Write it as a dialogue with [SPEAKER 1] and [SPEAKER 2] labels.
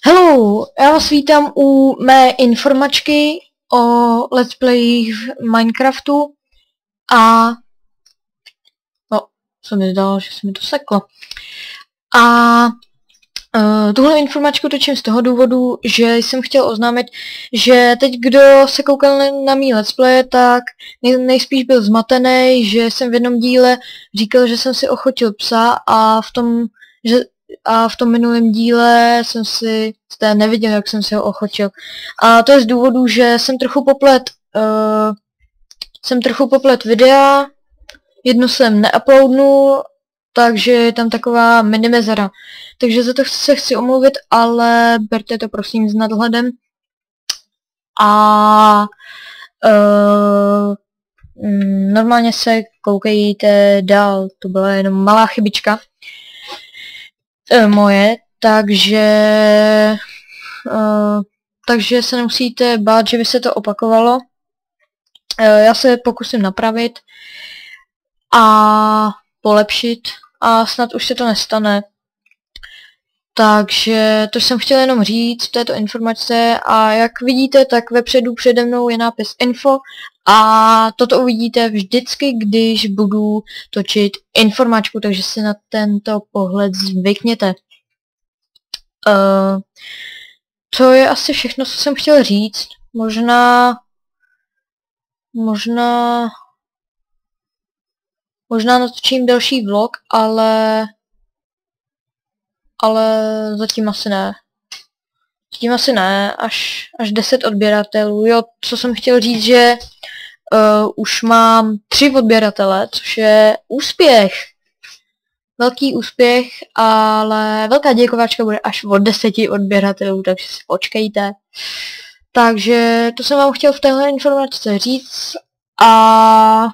[SPEAKER 1] Hello, já vás vítám u mé informačky o let's playích v Minecraftu a... se mi zdalo, že se mi to seklo. A tuhle informačku točím z toho důvodu, že jsem chtěl oznámit, že teď kdo se koukal na mý let's play, tak nejspíš byl zmatený, že jsem v jednom díle říkal, že jsem si ochotil psa a v tom minulém díle jste neviděl, jak jsem si ho ochotil. A to je z důvodu, že jsem trochu poplet videa, jedno jsem neuploadnul, takže je tam taková mini mezera. Takže za to se chci omluvit, ale berte to prosím s nadhledem. A normálně se koukejte dál, to byla jenom malá chybička moje, takže se nemusíte bát, že by se to opakovalo. Já se pokusím napravit a polepšit a snad už se to nestane. Takže to jsem chtěl jenom říct v této informace a jak vidíte, tak vepředu přede mnou je nápis info a toto uvidíte vždycky, když budu točit informačku, takže si na tento pohled zvykněte. To je asi všechno, co jsem chtěl říct. Možná natočím další vlog, ale zatím asi ne. Až 10 odběratelů. Jo, co jsem chtěl říct, že už mám 3 odběratele, což je úspěch. Velký úspěch, ale velká děkovačka bude až od 10 odběratelů, takže si počkejte. Takže to jsem vám chtěl v téhle informaci říct a